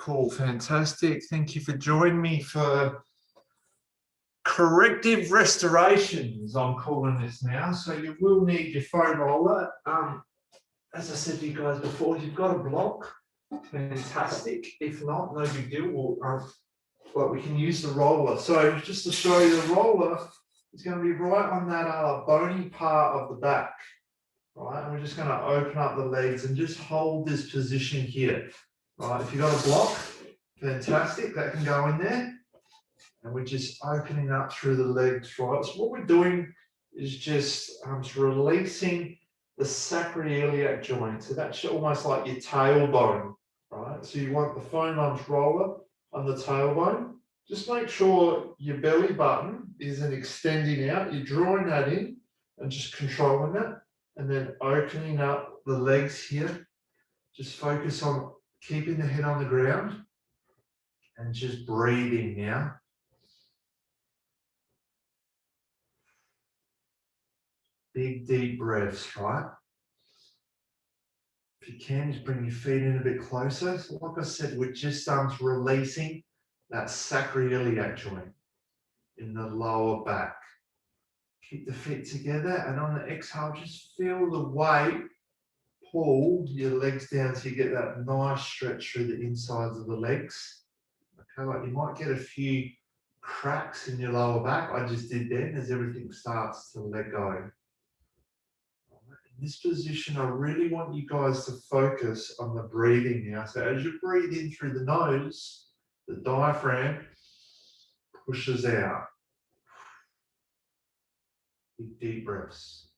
cool, fantastic. Thank you for joining me for corrective restorations, I'm calling this now. So you will need your foam roller. As I said to you guys before, you've got a block, fantastic. If not, no big deal. But we can use the roller. So just to show you, the roller is going to be right on that bony part of the back. Right, and we're just going to open up the legs and just hold this position here. Right, if you've got a block, fantastic, that can go in there. And we're just opening up through the legs, right? So what we're doing is just releasing the sacroiliac joint. So that's almost like your tailbone, right? So you want the foam lunge roller on the tailbone. Just make sure your belly button isn't extending out. You're drawing that in and just controlling that. And then opening up the legs here. Just focus on keeping the head on the ground and just breathing now. Big, deep breaths, right? If you can, just bring your feet in a bit closer. So like I said, we're just releasing that sacroiliac joint in the lower back. Keep the feet together, and on the exhale, just feel the weight pull your legs down so you get that nice stretch through the insides of the legs. Okay, like you might get a few cracks in your lower back. I just did then as everything starts to let go. In this position, I really want you guys to focus on the breathing now. So as you breathe in through the nose, the diaphragm pushes out. Big deep breaths.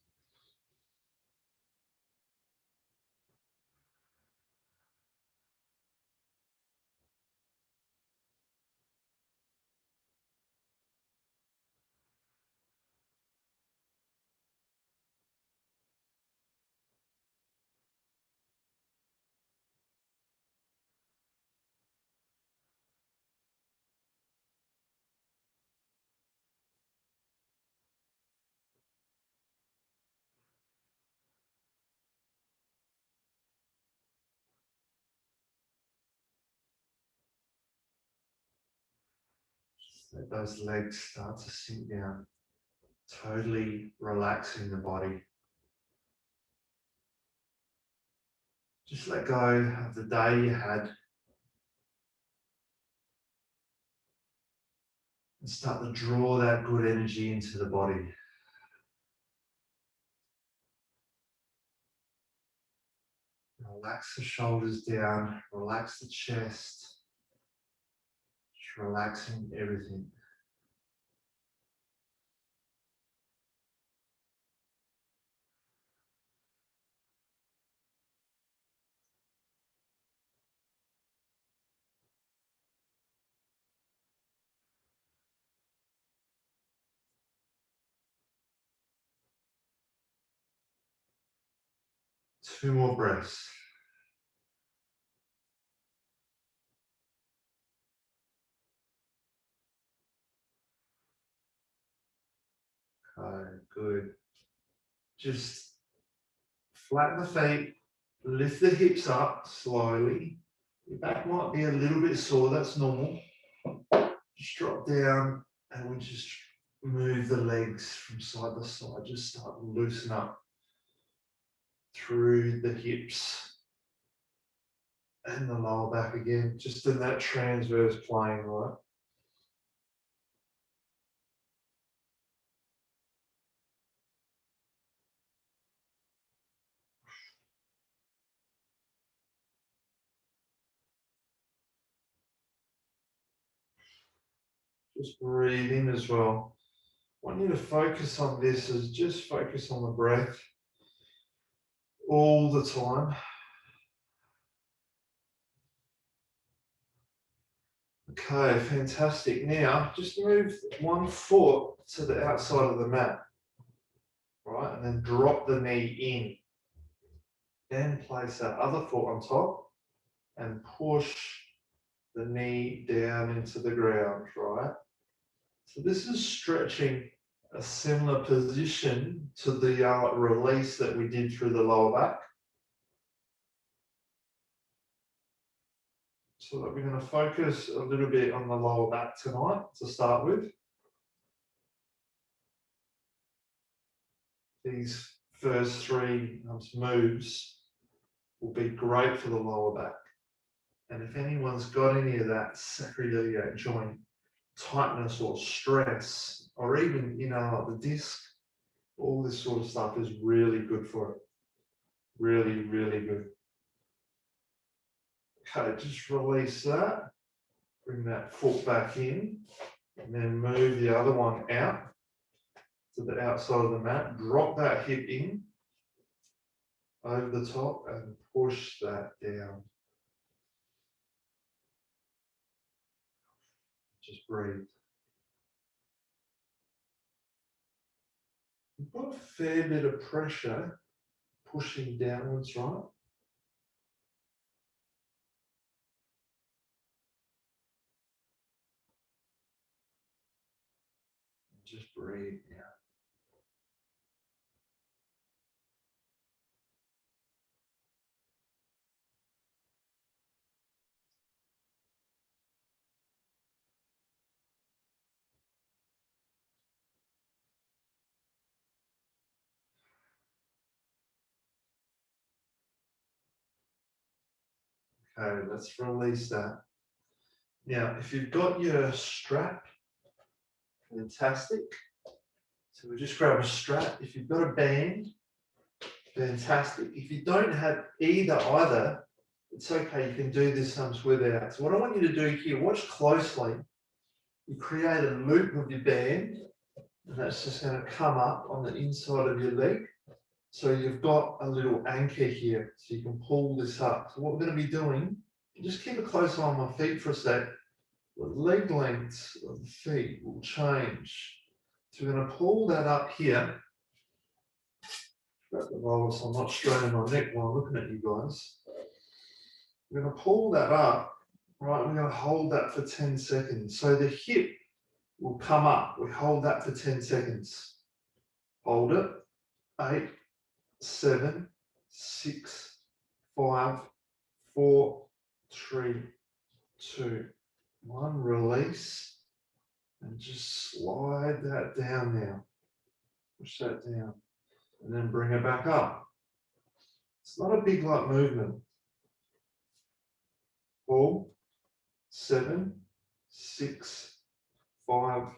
Let those legs start to sink down, totally relaxing the body. Just let go of the day you had and start to draw that good energy into the body. Relax the shoulders down, relax the chest, just relaxing everything. Two more breaths. Okay, good. Just flatten the feet, lift the hips up slowly. Your back might be a little bit sore, that's normal. Just drop down and we just move the legs from side to side. Just start to loosen up through the hips and the lower back again, just in that transverse plane, right? Just breathe in as well. I want you to focus on this, is just focus on the breath all the time. Okay, fantastic. Now, just move one foot to the outside of the mat, right? And then drop the knee in. Then place that other foot on top and push the knee down into the ground, right? So this is stretching a similar position to the release that we did through the lower back. So that we're going to focus a little bit on the lower back tonight to start with. These first three moves will be great for the lower back. And if anyone's got any of that sacroiliac joint tightness or stress, or even, like the disc, all this sort of stuff is really good for it. Really, really good. Okay, just release that. Bring that foot back in, and then move the other one out to the outside of the mat. Drop that hip in over the top and push that down. Just breathe. You've got a fair bit of pressure pushing downwards, right? Just breathe now. Okay, let's release that. Now, if you've got your strap, fantastic. So we just grab a strap. If you've got a band, fantastic. If you don't have either, it's okay. You can do this without. So what I want you to do here, watch closely. You create a loop of your band, and that's just going to come up on the inside of your leg. So you've got a little anchor here, so you can pull this up. So what we're going to be doing, just keep a close eye on my feet for a sec. The leg lengths of the feet will change. So we're going to pull that up here. Grab the roller so I'm not straining my neck while I'm looking at you guys. We're going to pull that up, right? We're going to hold that for 10 seconds. So the hip will come up. We hold that for 10 seconds. Hold it. 8, 7, 6, 5, 4, 3, 2, 1. Release. And just slide that down now. Push that down. And then bring it back up. It's not a big light movement. 4, 7, 6, 5,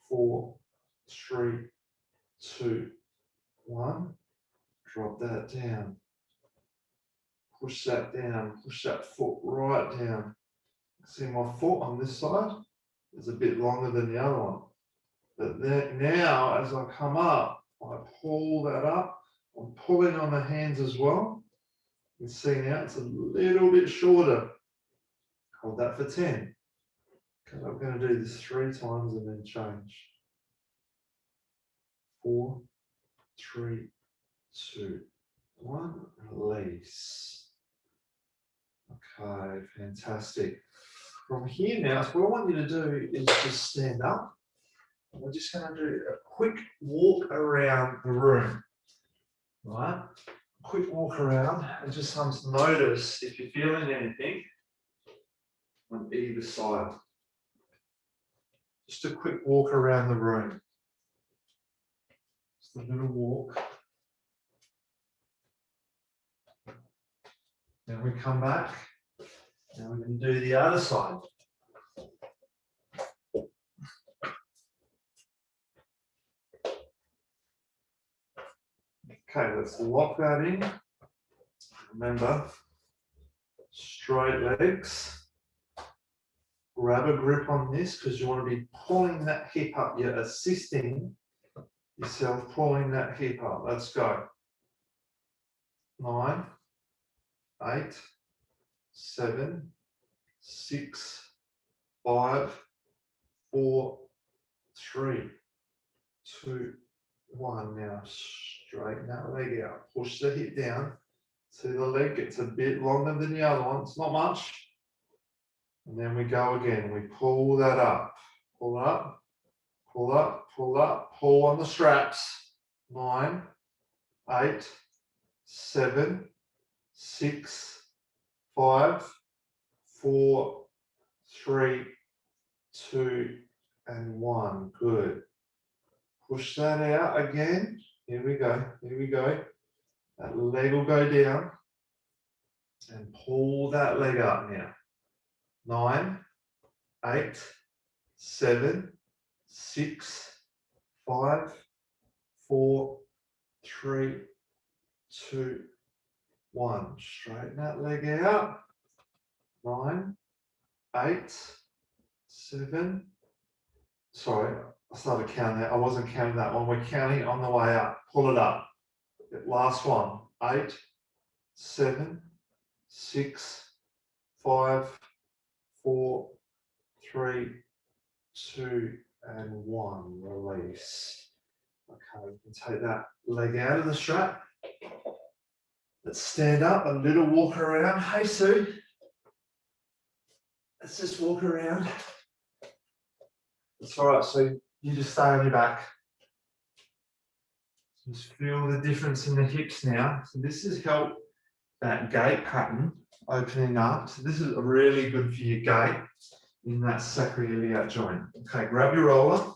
4, 3, 2, 1. Drop that down. Push that down. Push that foot right down. See my foot on this side is a bit longer than the other one. But then, now, as I come up, I pull that up. I'm pulling on the hands as well. You can see now it's a little bit shorter. Hold that for 10. Okay, I'm going to do this 3 times and then change. 4, 3, 2, 1. Release. Okay, fantastic. From here now, so what I want you to do is just stand up. We're just going to do a quick walk around the room. Right? Quick walk around and just notice if you're feeling anything on either side. Just a quick walk around the room. Just a little walk. Then we come back. Now we're going to do the other side. Okay, let's lock that in. Remember, straight legs. Grab a grip on this because you want to be pulling that hip up. You're assisting yourself pulling that hip up. Let's go. 9, 8, 7, 6, 5, 4, 3, 2, 1. Now straighten that leg out. Push the hip down. See the leg gets a bit longer than the other one. It's not much. And then we go again. We pull that up. Pull up. Pull up. Pull up. Pull on the straps. 9, 8, 7, 6, 5, 4, 3, 2, and 1. Good. Push that out again. Here we go. Here we go. That leg will go down. And pull that leg up now. 9, 8, 7, 6, 5, 4, 3, 2, 1. Straighten that leg out. 9, 8, 7. Sorry, I started counting that. I wasn't counting that one. We're counting on the way up. Pull it up. Last one. 8, 7, 6, 5, 4, 3, 2, and 1. Release. Okay, we can take that leg out of the strap. Let's stand up, a little walk around. Hey, Sue. Let's just walk around. It's all right, Sue. You just stay on your back. Just feel the difference in the hips now. So this has helped that gait pattern opening up. So this is really good for your gait in that sacroiliac joint. Okay, grab your roller.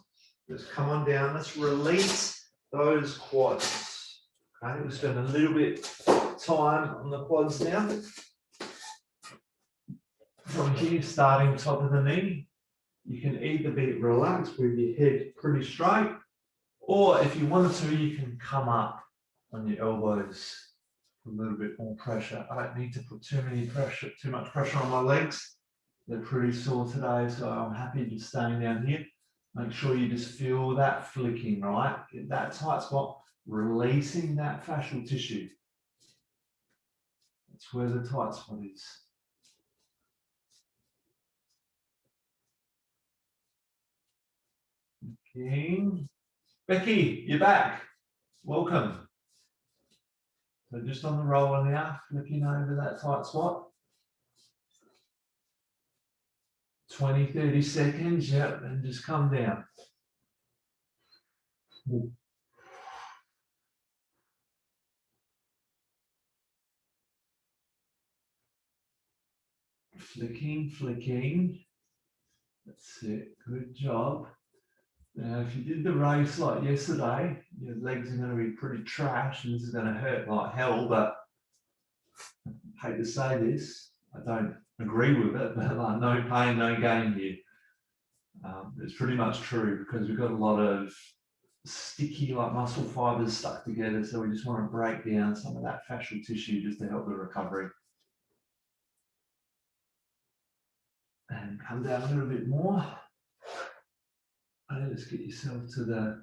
Let's come on down. Let's release those quads. Okay, we'll spend a little bit time on the quads now. From here, starting top of the knee, you can either be relaxed with your head pretty straight, or if you wanted to, you can come up on your elbows for a little bit more pressure. I don't need to put too much pressure on my legs. They're pretty sore today, so I'm happy just staying down here. Make sure you just feel that flicking, right? Get that tight spot, releasing that fascial tissue. That's where the tight spot is. Okay. Becky, you're back. Welcome. So just on the roller now, flicking over that tight spot. 20, 30 seconds, yep, and just come down. Flicking, flicking. That's it, good job. Now, if you did the race like yesterday, your legs are going to be pretty trash and this is going to hurt like hell, but I hate to say this, I don't agree with it, but like no pain, no gain here. It's pretty much true because we've got a lot of sticky like muscle fibers stuck together, so we just want to break down some of that fascial tissue just to help the recovery. And come down a little bit more. And let's get yourself to the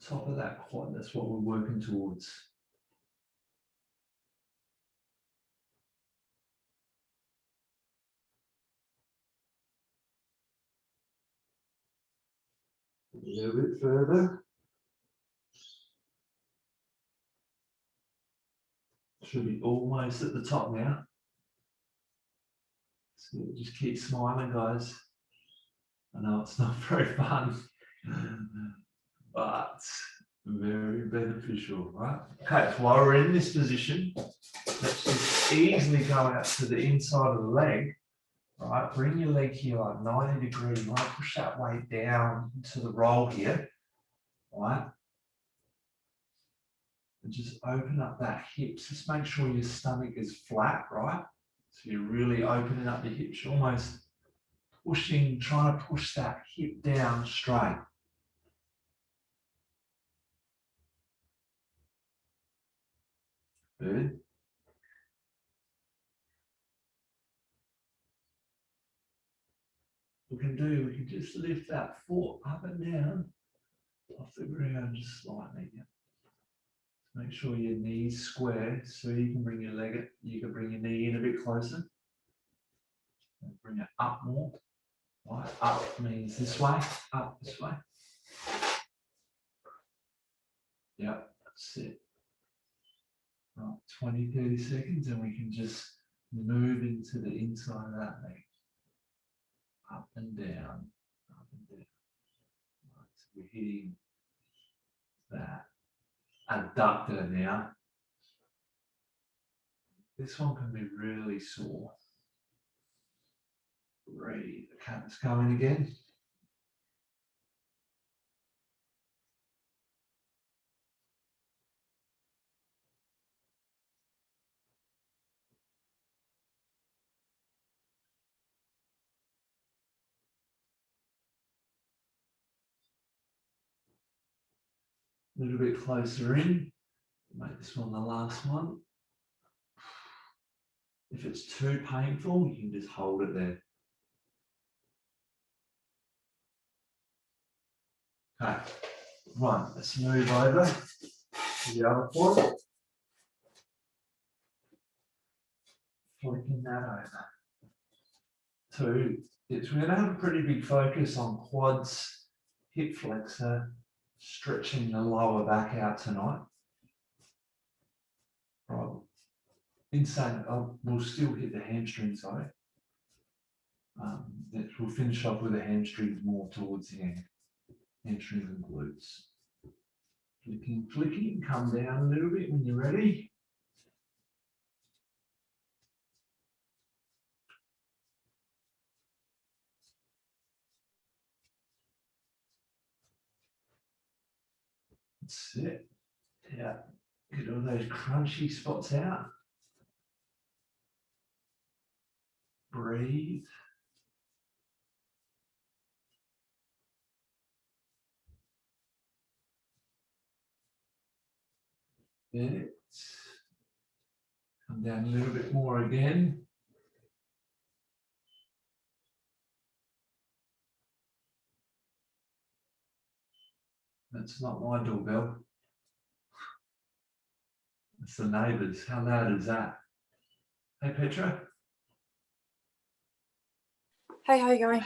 top of that quad. That's what we're working towards. A little bit further. Should be almost at the top now. So just keep smiling, guys. I know it's not very fun, but very beneficial, right? Okay, so while we're in this position, let's just easily go out to the inside of the leg. Right, bring your leg here like 90 degrees, right? Push that weight down into the roll here, right? And just open up that hips. Just make sure your stomach is flat, right? So you're really opening up your hips, you're almost pushing, trying to push that hip down straight. Good. We can just lift that foot up and down off the ground just slightly. Yeah. Make sure your knees square so you can bring your leg, you can bring your knee in a bit closer. And bring it up more. Right, up means this way, up this way. Yep, that's it. Right, 20, 30 seconds and we can just move into the inside of that leg. Up and down, up and down. Right, so we're hitting that adductor now. This one can be really sore. Breathe. Okay, let's go in again. A little bit closer in. Make this one the last one. If it's too painful, you can just hold it there. Okay, right, let's move over to the other quad. Flicking that over. So we're going to have a pretty big focus on quads, hip flexor, stretching the lower back out tonight. Right. In saying we'll still hit the hamstrings though. We'll finish off with the hamstrings more towards the end. Hamstrings and glutes. Flicking, come down a little bit when you're ready. That's it. Yeah, get all those crunchy spots out. Breathe. It. Come down a little bit more again. That's not my doorbell. It's the neighbours. How loud is that? Hey, Petra. Hey, how you going?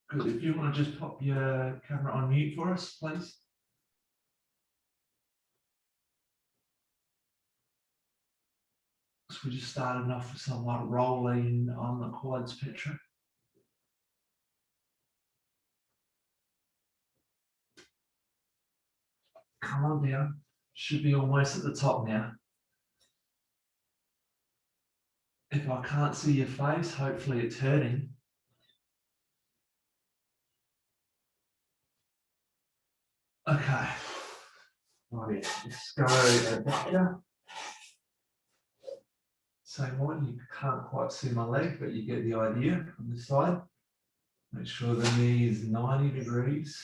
Good. If you want to just pop your camera on mute for us, please. So we just started off with some like rolling on the quads, Petra. Come on down. Should be almost at the top now. If I can't see your face, hopefully it's hurting. Okay. Right, let's go back here. Same one, you can't quite see my leg, but you get the idea on this side. Make sure the knee is 90 degrees.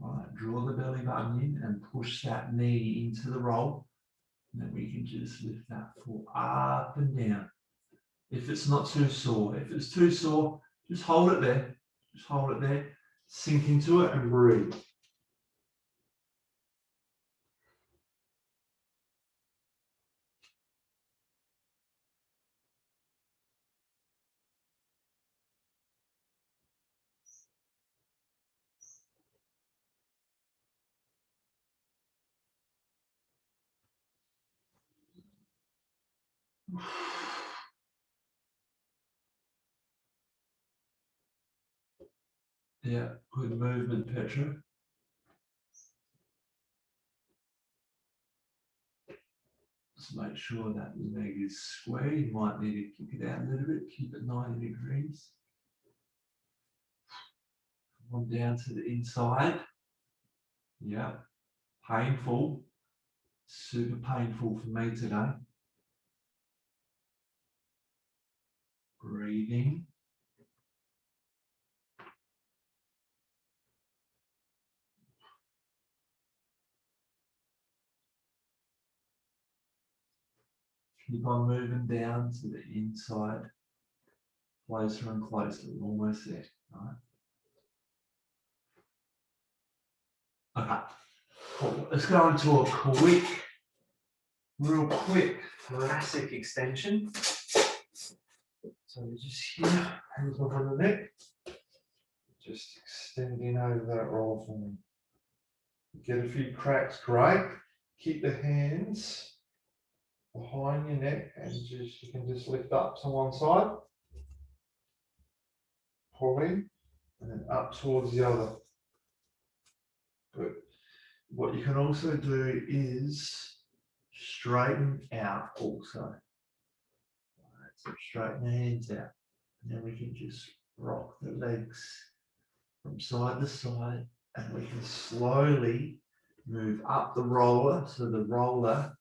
Right, draw the belly button in and push that knee into the roll. And then we can just lift that foot up and down. If it's not too sore. If it's too sore, just hold it there. Just hold it there. Sink into it and breathe. Yeah, good movement, Petra. Just make sure that leg is square. You might need to kick it out a little bit. Keep it 90 degrees. Come on down to the inside. Yeah, painful. Super painful for me today. Breathing. Keep on moving down to the inside. Closer and closer. We're almost there. Right? Okay. Cool. Let's go into a real quick thoracic extension. So we're just here, hands over the neck. Just extending over that roll for me. Get a few cracks, great. Keep the hands behind your neck and you can just lift up to one side. Pull in and then up towards the other. Good. What you can also do is straighten out also. Right, so straighten the hands out. And then we can just rock the legs from side to side, and we can slowly move up the roller so the roller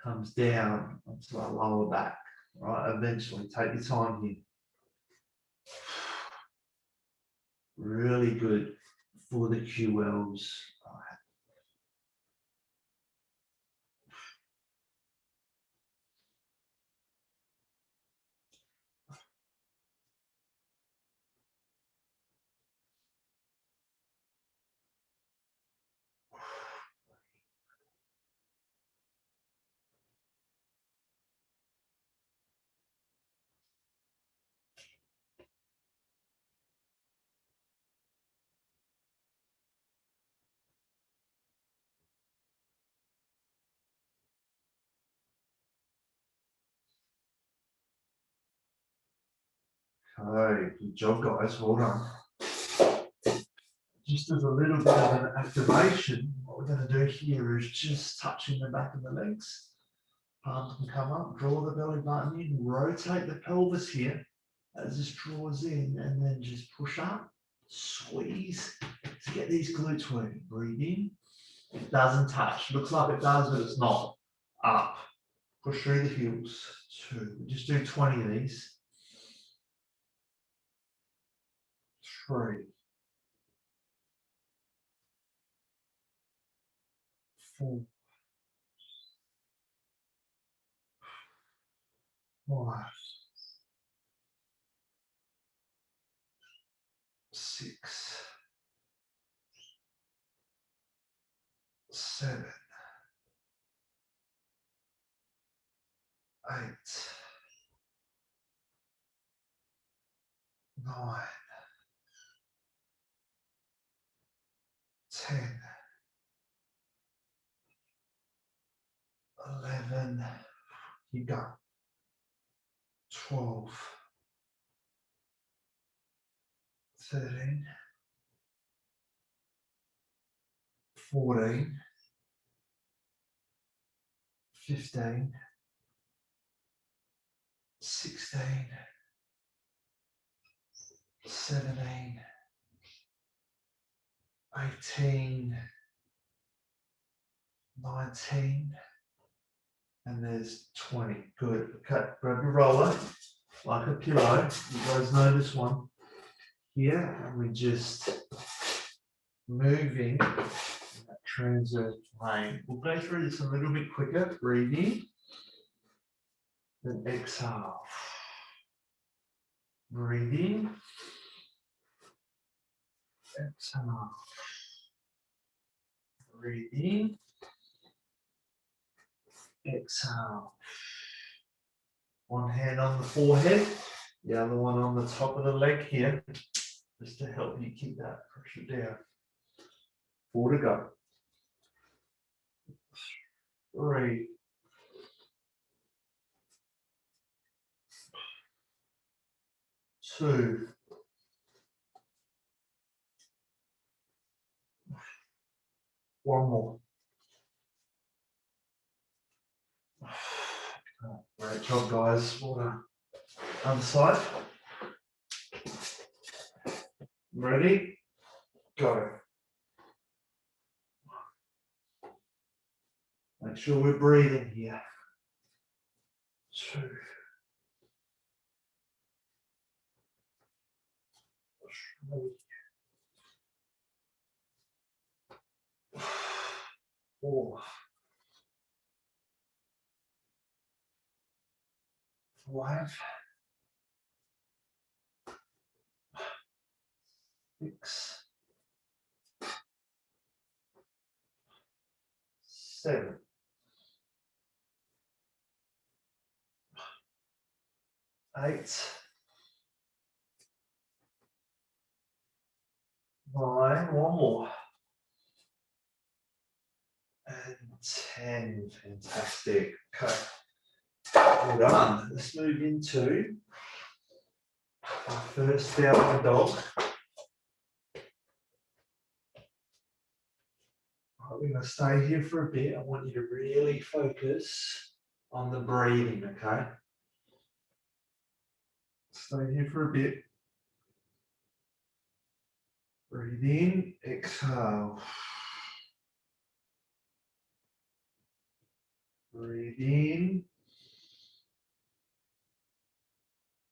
comes down onto our lower back. Right, eventually, take your time here. Really good for the QLs. Okay, good job, guys. Well done. Just as a little bit of an activation, what we're going to do here is just touching the back of the legs. Palms can come up, draw the belly button in, rotate the pelvis here as this draws in, and then just push up, squeeze to get these glutes working. Breathe in. It doesn't touch. Looks like it does, but it's not. Up. Push through the heels. 2. Just do 20 of these. 3. 4. 5. 6. 7. 8. 9. 10. 11. Keep going. 12. 13. 14. 15. 16. 17. 18. 19. And there's 20. Good. Okay, grab your roller like a pillow. You guys know this one here. And we're just moving in that transverse plane. We'll go through this a little bit quicker. Breathe in. Then exhale. Breathe in. Exhale. Breathe in. Exhale. One hand on the forehead, the other one on the top of the leg here, just to help you keep that pressure down. 4 to go. 3. 2. 1 more. Great job, guys. Well done. Other side. Ready? Go. Make sure we're breathing here. 2. 3. 4. 5. 6. 7. 8. 9. 1 more. And 10. Fantastic. Okay. Well done. Let's move into our first downward dog. Right, we're going to stay here for a bit. I want you to really focus on the breathing, okay? Stay here for a bit. Breathe in, exhale. Breathe in.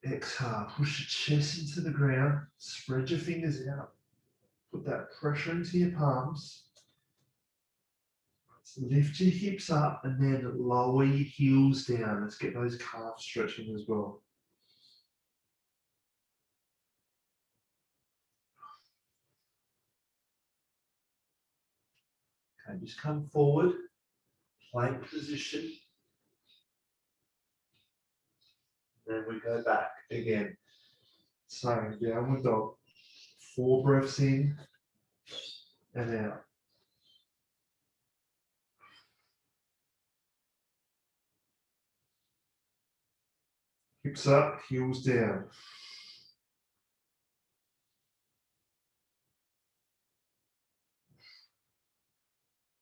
Exhale, push your chest into the ground, spread your fingers out, put that pressure into your palms. Lift your hips up and then lower your heels down. Let's get those calves stretching as well. Okay, just come forward, plank position. Then we go back again. So downward dog. 4 breaths in and out. Hips up, heels down.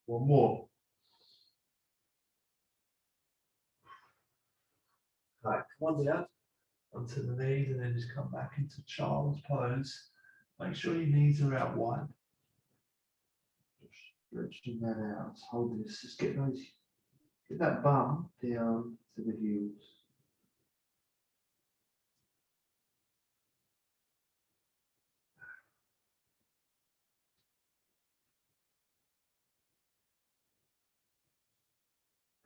One more. Right, come on down onto the knees and then just come back into child's pose. Make sure your knees are out wide. Stretching that out. Hold this. Just get that bum down to the heels.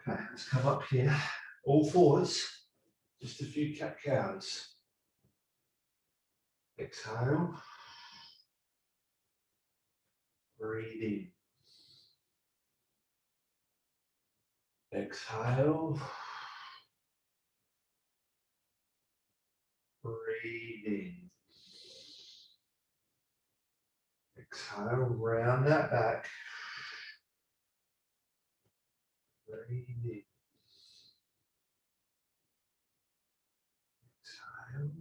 Okay, let's come up here. All fours. Just a few cat cows. Exhale. Breathe in. Exhale. Breathe in. Exhale, round that back. Breathe in. Exhale.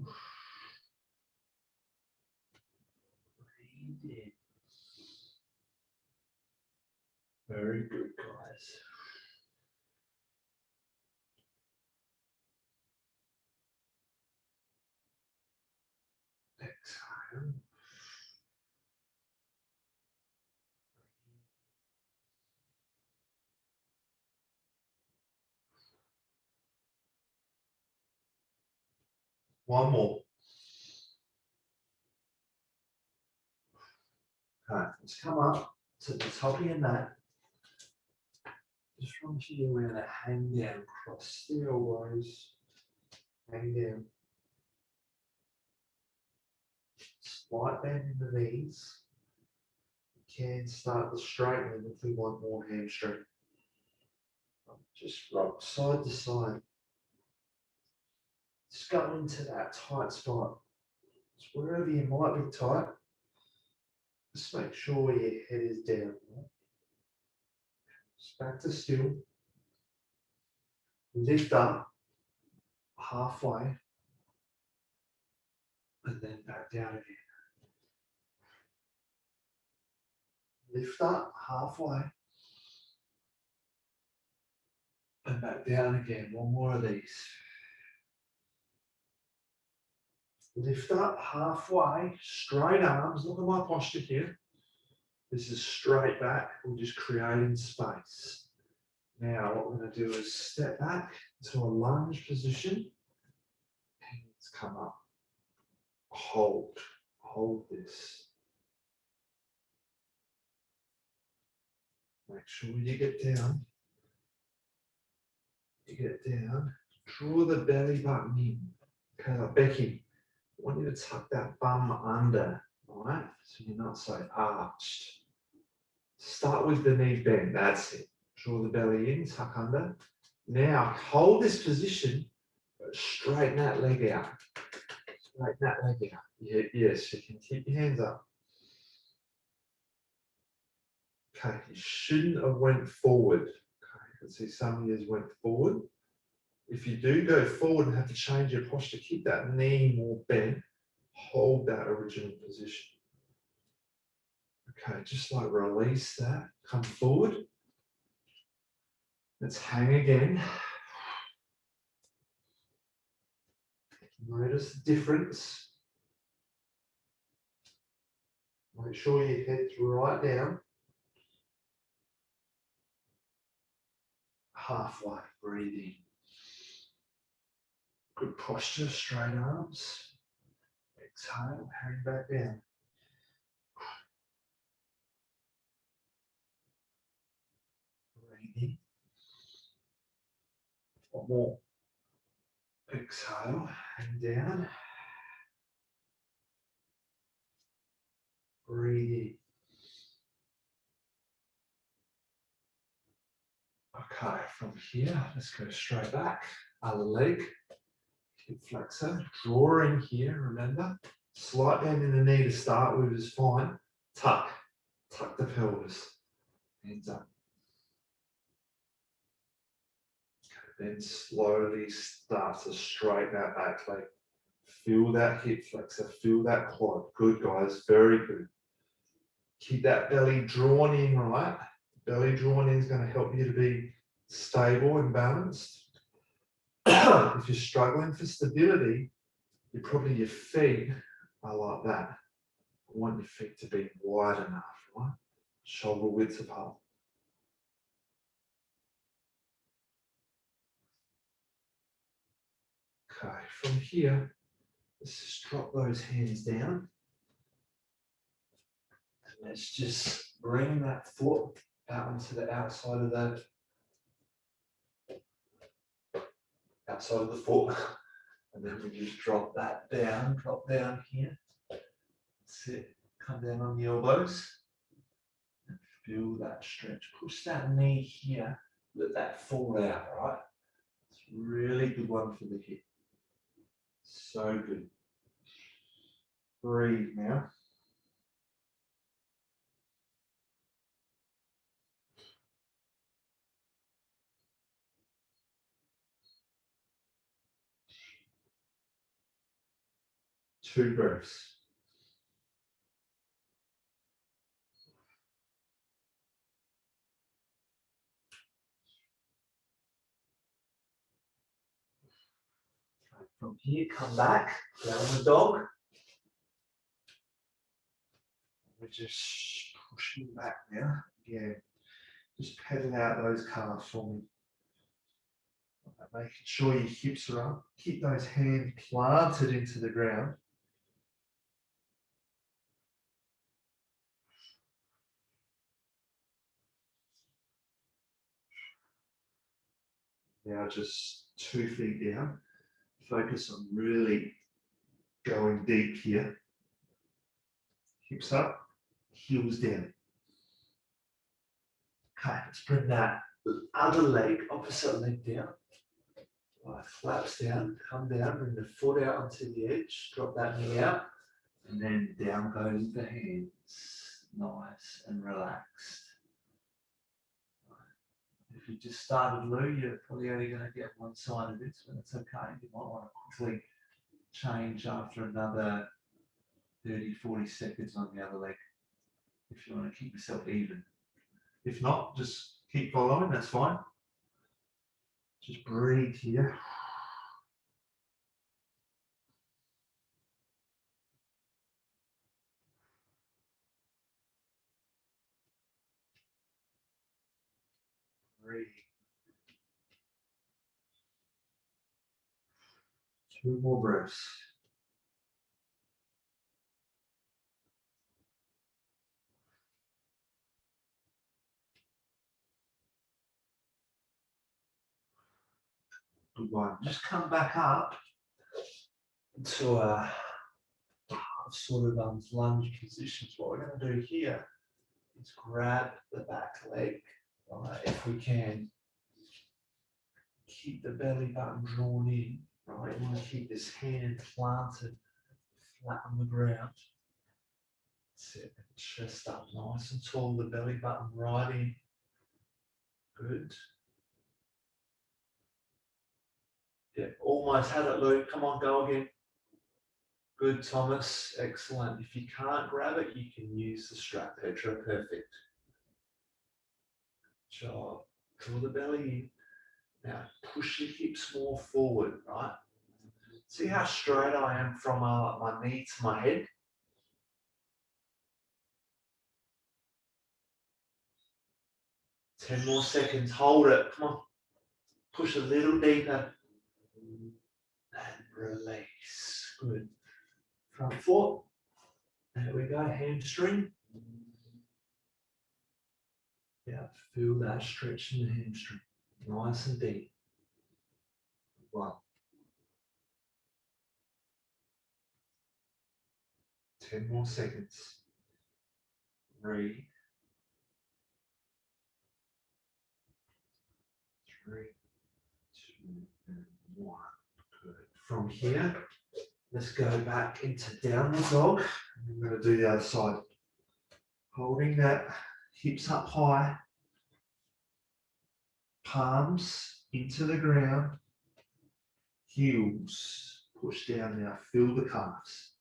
Breathe in. Very good, guys. Exhale. One more. Okay, let's come up to the top of your mat. Just from here, we're going to hang down, cross the elbows, hang down. Slight bend in the knees. You can start the straightening if we want more hamstring. Just rock side to side. Just go into that tight spot. Just wherever you might be tight, just make sure your head is down. Just back to still. Lift up halfway and then back down again. Lift up halfway and back down again. One more of these. Lift up halfway, straight arms. Look at my posture here. This is straight back. We're just creating space. Now what we're going to do is step back to a lunge position. Hands come up. Hold this. Make sure you get down. You get down. Draw the belly button in. Okay, like Becky. I want you to tuck that bum under, right? So you're not so arched. Start with the knee bend. That's it. Draw the belly in, tuck under. Now hold this position, but straighten that leg out. Straighten that leg out. Yeah, yes, you can keep your hands up. Okay, you shouldn't have went forward. Okay, you can see some of you went forward. If you do go forward and have to change your posture, keep that knee more bent. Hold that original position. Okay, just like release that. Come forward. Let's hang again. Notice the difference. Make sure your head's right down. Halfway, breathing. Good posture, straight arms. Exhale, hang back down. Breathing. One more. Exhale, hang down. Breathe in. Okay, from here, let's go straight back. Other leg, hip flexor, draw in here, remember. Slight bend in the knee to start with is fine. Tuck the pelvis. Hands up. Okay, then slowly start to straighten that back leg. Feel that hip flexor, feel that quad. Good, guys, very good. Keep that belly drawn in, right? Belly drawn in is going to help you to be stable and balanced. If you're struggling for stability, your feet are like that. I want your feet to be wide enough, right? Shoulder width apart. Okay, from here, let's just drop those hands down. And let's just bring that foot out onto the outside of the foot. And then we just drop down here. Sit, come down on the elbows. And feel that stretch. Push that knee here. Let that fall out, right? It's a really good one for the hip. So good. Breathe now. Two breaths. From here, come back, downward dog. We're just pushing back now. Yeah, just pedal out those calves for me. Making sure your hips are up. Keep those hands planted into the ground. Now just 2 feet down. Focus on really going deep here. Hips up, heels down. Okay, let's bring that other leg, opposite leg down. Right, flaps down, come down, bring the foot out onto the edge, drop that knee out, and then down goes the hands. Nice and relaxed. If you just started Lou, you're probably only going to get one side of this, but it's okay. You might want to quickly change after another 30, 40 seconds on the other leg if you want to keep yourself even. If not, just keep following, that's fine. Just breathe here. Breathe. 2 more breaths. Good one. Just come back up into a sort of lunge position. So what we're going to do here is grab the back leg, right, if we can. Keep the belly button drawn in, right? You want to keep this hand planted flat on the ground. Sit chest up nice and tall, the belly button right in. Good. Yeah, almost had it, Luke. Come on, go again. Good, Thomas. Excellent. If you can't grab it, you can use the strap, Petra. Perfect. Job. Draw the belly in. Now, push your hips more forward, right? See how straight I am from my knee to my head? 10 more seconds. Hold it. Come on. Push a little deeper. And release. Good. Front foot. There we go. Hamstring. Yeah, feel that stretch in the hamstring. Nice and deep. 1. 10 more seconds. 3. 3, 2, and 1. Good. From here, let's go back into downward dog. I'm going to do the other side. Holding that hips up high, palms into the ground, heels push down now, feel the calves.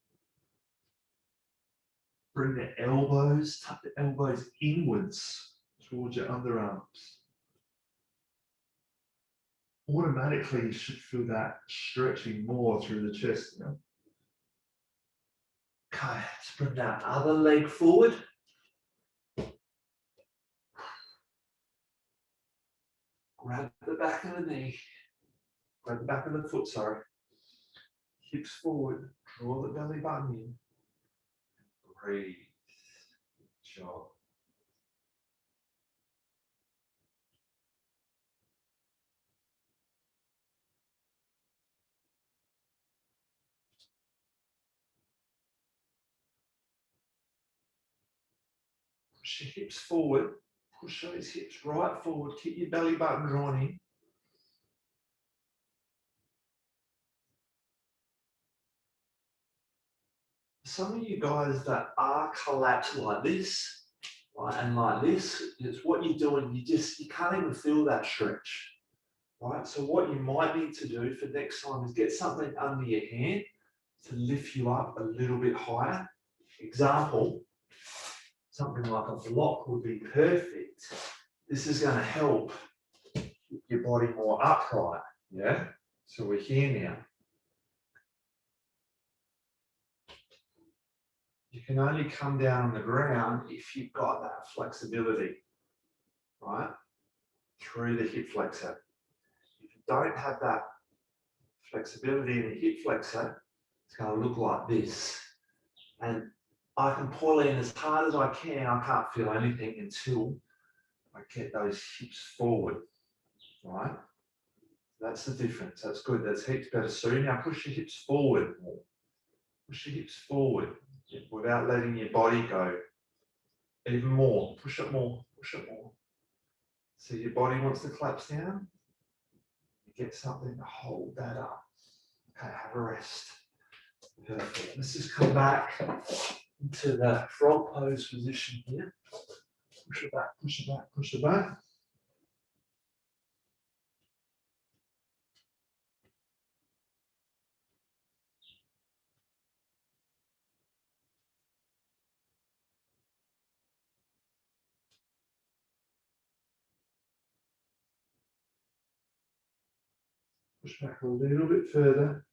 Bring the elbows, tuck the elbows inwards towards your underarms. Automatically, you should feel that stretching more through the chest. You know? Okay, let's bring that other leg forward. Grab the back of the knee. Grab the back of the foot, sorry. Hips forward, draw the belly button in. Breathe. Good job. Push your hips forward. Push those hips right forward. Keep your belly button drawn in. Some of you guys that are collapsed like this, right, and like this, it's what you're doing. You can't even feel that stretch, right? So what you might need to do for next time is get something under your hand to lift you up a little bit higher. Example, something like a block would be perfect. This is going to help keep your body more upright, yeah? So we're here now. You can only come down on the ground if you've got that flexibility, right? Through the hip flexor. If you don't have that flexibility in the hip flexor, it's going to look like this. And I can pull in as hard as I can. I can't feel anything until I get those hips forward, right? That's the difference. That's good. That's heaps better. So now push your hips forward more. Push your hips forward without letting your body go. Even more. Push it more. Push it more. So your body wants to collapse down. You get something to hold that up. Okay, have a rest. Perfect. Let's just come back into the frog pose position here. Push it back, push it back, push it back. Push back a little bit further.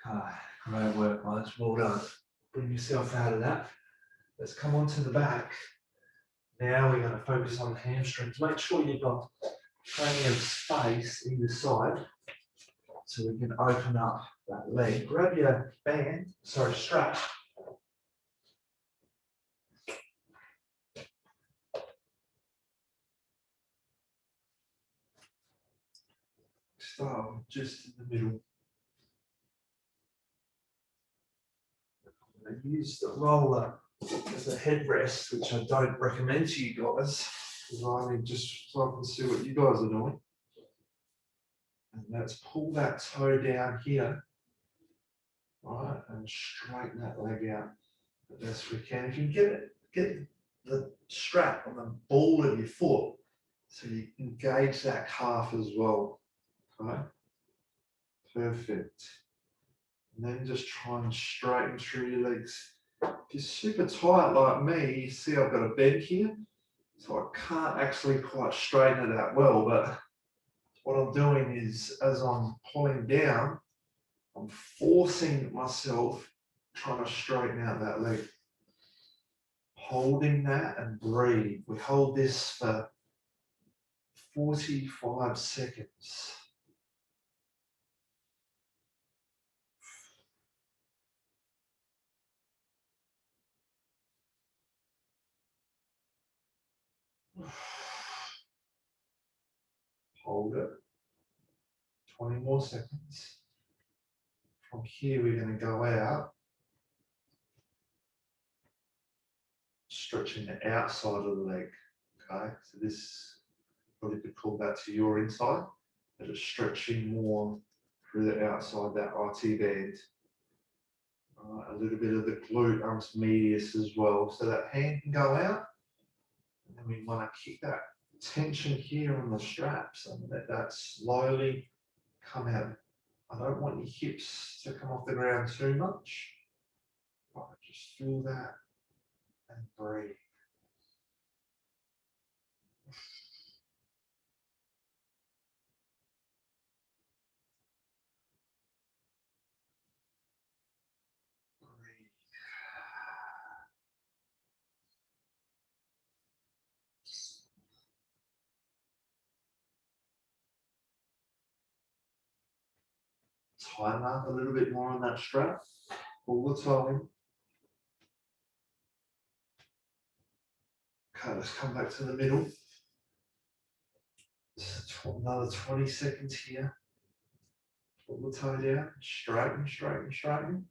Okay, great work, guys. Well done. Bring yourself out of that. Let's come onto the back. Now we're going to focus on the hamstrings. Make sure you've got plenty of space either side so we can open up that leg. Grab your strap. Start just in the middle. I use the roller as a headrest, which I don't recommend to you guys, because I mean just so I can see what you guys are doing. And let's pull that toe down here, right, and straighten that leg out the best we can. If you get the strap on the ball of your foot, so you engage that calf as well, right? Perfect. And then just try and straighten through your legs. If you're super tight like me, you see I've got a bend here, so I can't actually quite straighten it out well, but what I'm doing is, as I'm pulling down, I'm forcing myself, trying to straighten out that leg. Holding that and breathe. We hold this for 45 seconds. Hold it. 20 more seconds. From here, we're going to go out, stretching the outside of the leg. Okay, so this probably could call that to your inside, but it's stretching more through the outside, that IT band. A little bit of the glute medius as well. So that hand can go out, and then we want to keep that tension here on the straps and let that slowly come out. I don't want your hips to come off the ground too much. Right, just feel that and breathe. Breathe. Tighten up a little bit more on that strap all the time. Okay, let's come back to the middle. Another 20 seconds here. Pull the toe down, straighten, straighten, straighten.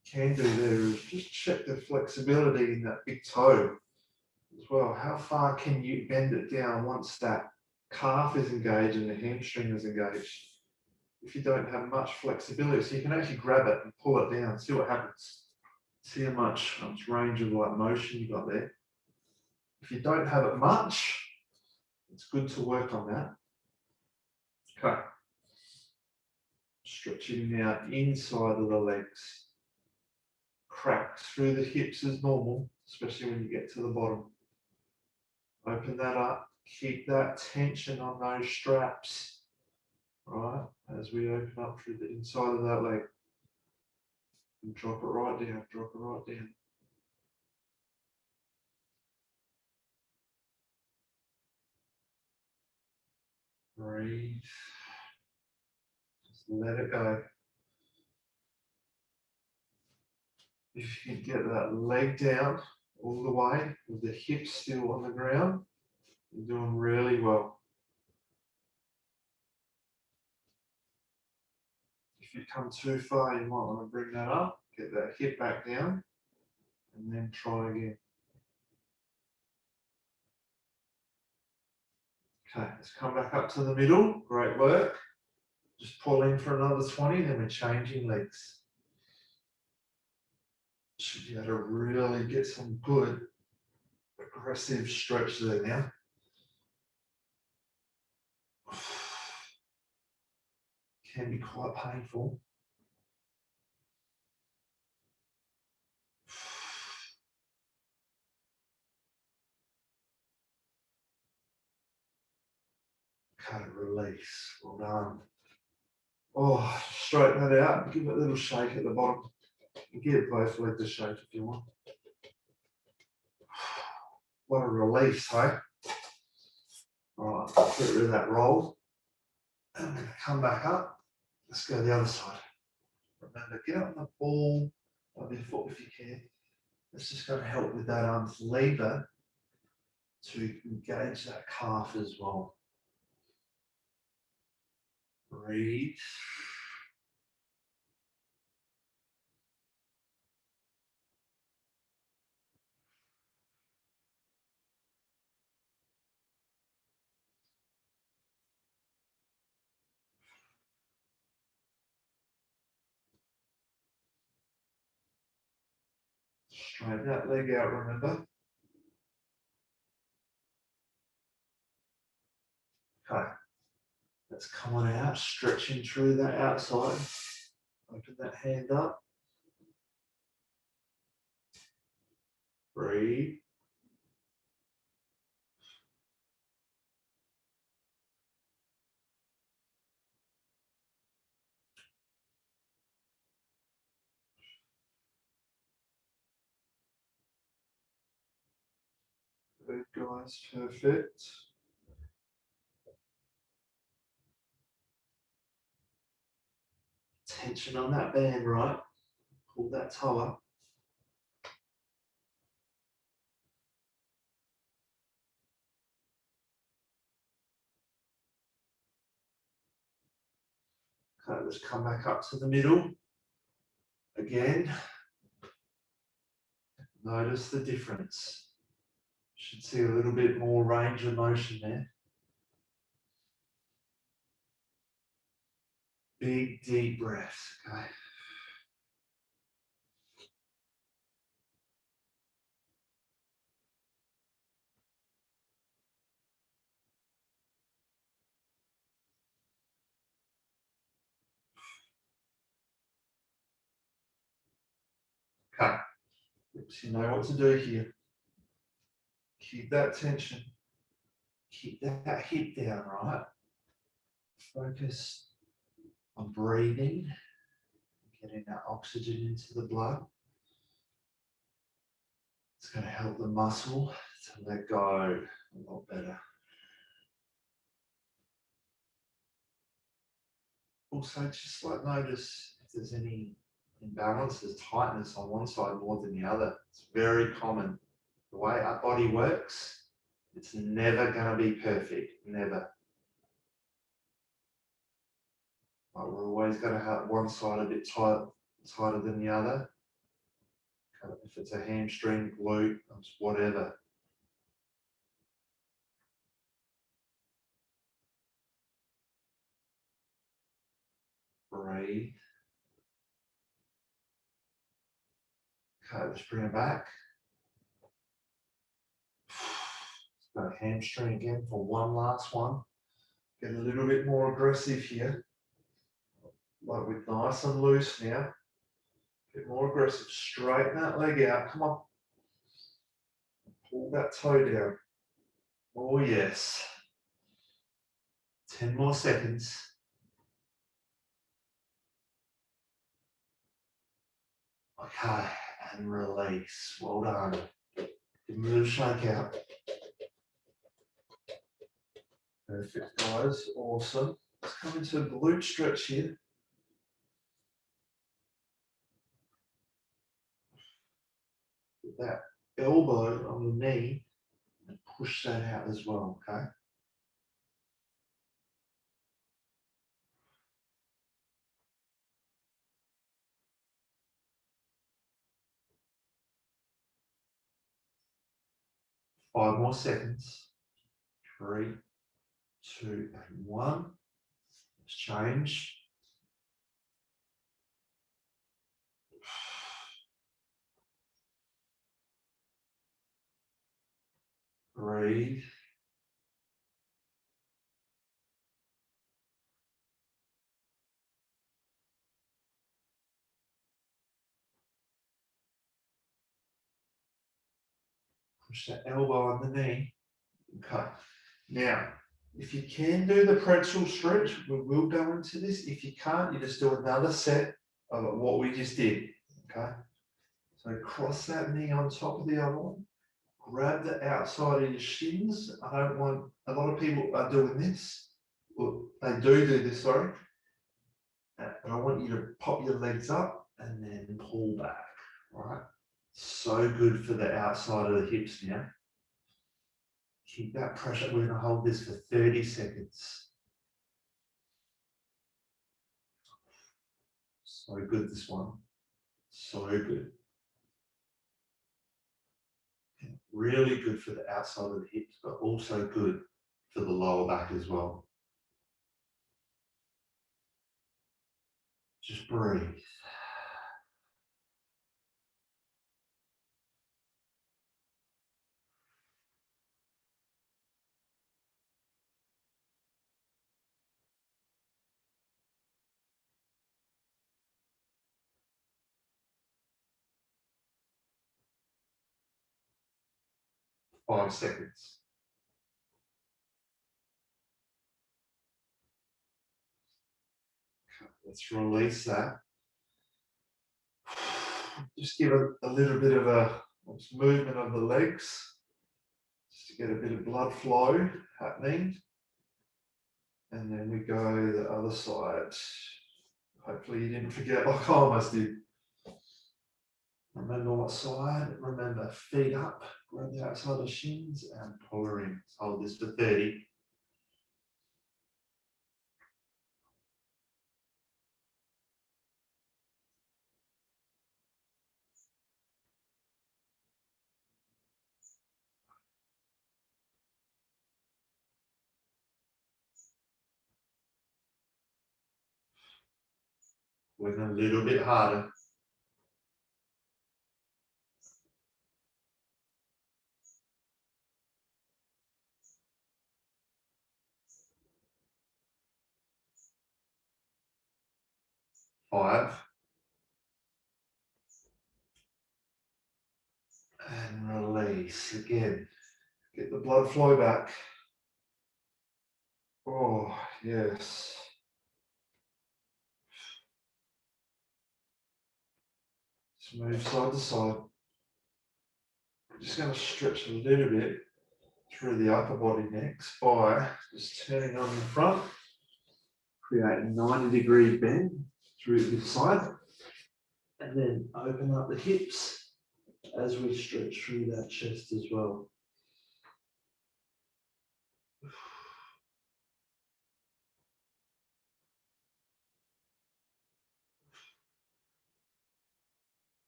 Can do there is just check the flexibility in that big toe as well. How far can you bend it down once that calf is engaged and the hamstring is engaged? If you don't have much flexibility, so you can actually grab it and pull it down, see what happens. See how much range of like motion you got there. If you don't have it much, it's good to work on that. Okay. Stretching out inside of the legs. Cracks through the hips is normal, especially when you get to the bottom. Open that up, keep that tension on those straps, right, as we open up through the inside of that leg. And drop it right down, drop it right down. Breathe. Just let it go. If you can get that leg down all the way with the hips still on the ground, you're doing really well. If you come too far, you might want to bring that up, get that hip back down, and then try again. Okay, let's come back up to the middle. Great work. Just pull in for another 20, then we're changing legs. Should be able to really get some good aggressive stretch there now. Can be quite painful. Okay, release. Well done. Oh, straighten that out. Give it a little shake at the bottom. You get both legs to shake if you want. What a release, hey? All right, get rid of that roll. And I'm going to come back up. Let's go the other side. Remember, get up on the ball of your foot if you can. It's just going to help with that lever to engage that calf as well. Breathe. Straighten that leg out, remember. Okay. Let's come on out, stretching through that outside. Open that hand up. Breathe. Good, guys, perfect. Tension on that band, right? Pull that toe up. Okay, let's come back up to the middle. Again, notice the difference. Should see a little bit more range of motion there. Big, deep breaths, okay? Okay, so you know what to do here. Keep that tension. Keep that hip down, right? Focus on breathing, getting that oxygen into the blood. It's going to help the muscle to let go a lot better. Also, just like notice if there's any imbalances, tightness on one side more than the other. It's very common. The way our body works, it's never going to be perfect, never. But we're always going to have one side a bit tighter than the other. If it's a hamstring, glute, whatever. Breathe. Okay, let's bring it back. Let's go hamstring again for one last one. Get a little bit more aggressive here. Like with nice and loose now. Get more aggressive. Straighten that leg out. Come on. Pull that toe down. Oh, yes. 10 more seconds. Okay, and release. Well done. Give them a little shake out. Perfect, guys. Awesome. Let's come into a glute stretch here. With that elbow on the knee and push that out as well, okay? Five more seconds. 3, 2, and 1. Let's change. Breathe. Push that elbow on the knee. Okay. Now, if you can do the pretzel stretch, we will go into this. If you can't, you just do another set of what we just did. Okay. So cross that knee on top of the other one. Grab the outside of your shins. I don't want, a lot of people are doing this. Well, they do this, sorry. But I want you to pop your legs up and then pull back, right? So good for the outside of the hips now. Keep that pressure. We're going to hold this for 30 seconds. So good, this one. So good. Really good for the outside of the hips, but also good for the lower back as well. Just breathe. 5 seconds. Okay, let's release that. Just give a little bit of a movement of the legs, just to get a bit of blood flow happening. And then we go the other side. Hopefully you didn't forget like I almost did. Remember what side? Remember, feet up, grab the outside of the shins and pull her in. Hold this for 30. Work a little bit harder. 5. And release again. Get the blood flow back. Oh, yes. Just move side to side. I'm just going to stretch a little bit through the upper body next by just turning on in front. Create a 90-degree bend through this side. And then open up the hips as we stretch through that chest as well.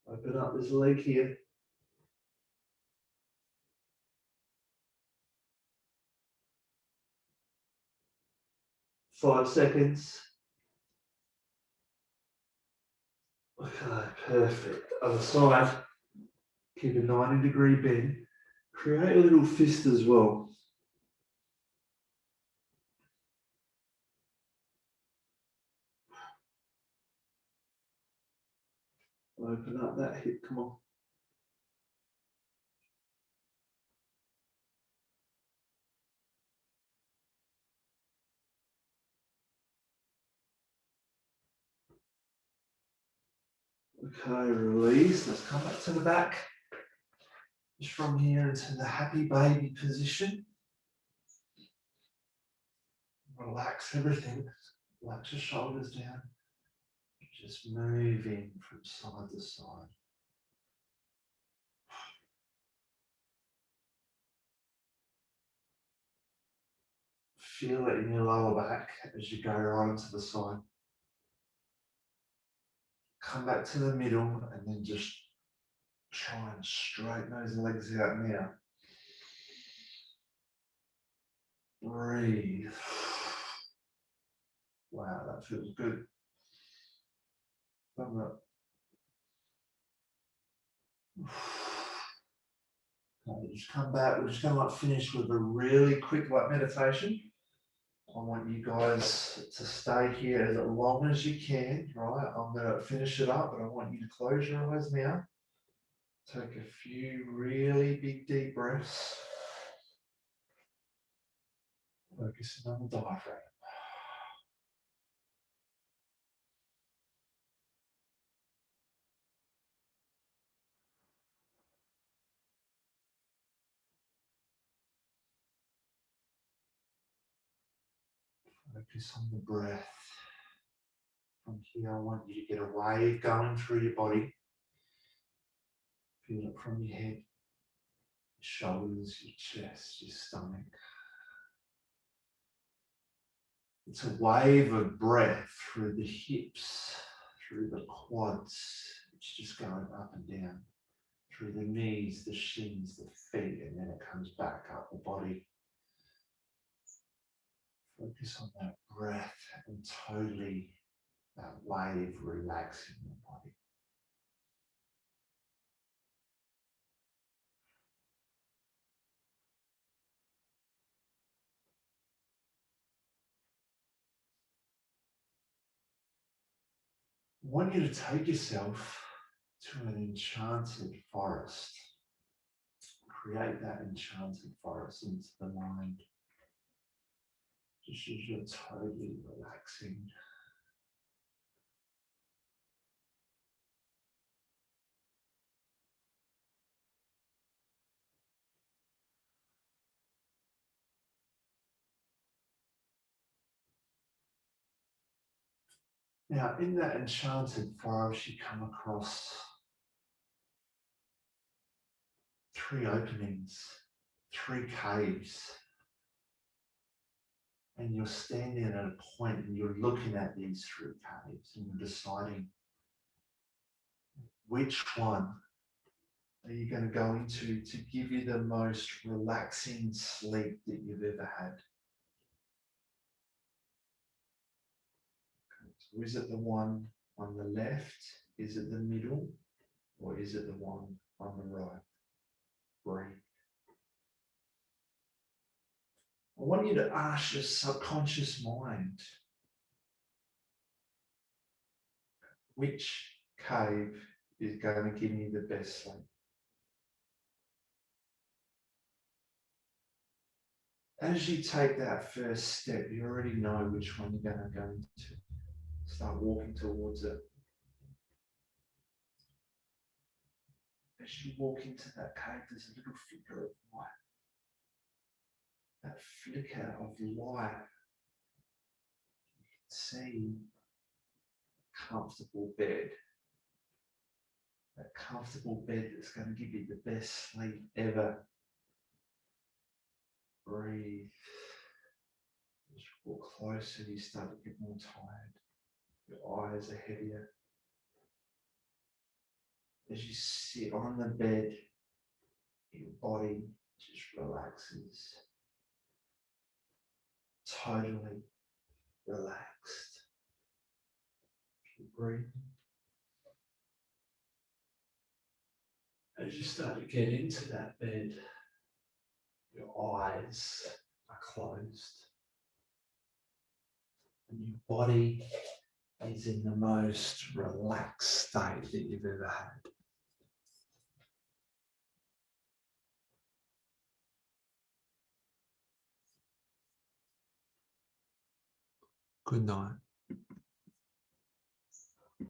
Open up this leg here. 5 seconds. Okay, perfect. Other side. Keep a 90-degree bend. Create a little fist as well. Open up that hip, come on. Okay, release. Let's come back to the back. Just from here into the happy baby position. Relax everything. Relax your shoulders down. Just moving from side to side. Feel it in your lower back as you go right into the side. Come back to the middle and then just try and straighten those legs out now. Breathe. Wow, that feels good. Thumb up. Okay, just come back. We're just going to finish with a really quick meditation. I want you guys to stay here as long as you can, right? I'm going to finish it up, but I want you to close your eyes now. Take a few really big deep breaths. Focusing on the diaphragm. Focus on the breath. From here, I want you to get a wave going through your body. Feel it from your head, your shoulders, your chest, your stomach. It's a wave of breath through the hips, through the quads. It's just going up and down, through the knees, the shins, the feet, and then it comes back up the body. Focus on that breath and totally that wave relaxing your body. I want you to take yourself to an enchanted forest. create that enchanted forest into the mind. Just as you're totally relaxing. Now, in that enchanted forest, you come across 3 openings, 3 caves. And you're standing at a point and you're looking at these 3 caves and you're deciding which one are you going to go into to give you the most relaxing sleep that you've ever had. So is it the one on the left? Is it the middle? Or is it the one on the right? Breathe. I want you to ask your subconscious mind, which cave is going to give me the best sleep? As you take that first step, you already know which one you're going to go into. Start walking towards it. As you walk into that cave, there's a little flicker of light. That flicker of light, you can see a comfortable bed. That comfortable bed that's going to give you the best sleep ever. Breathe. As you walk closer, you start to get more tired. Your eyes are heavier. As you sit on the bed, your body just relaxes. Totally relaxed. Keep breathing. As you start to get into that bed, your eyes are closed. And your body is in the most relaxed state that you've ever had. Good night.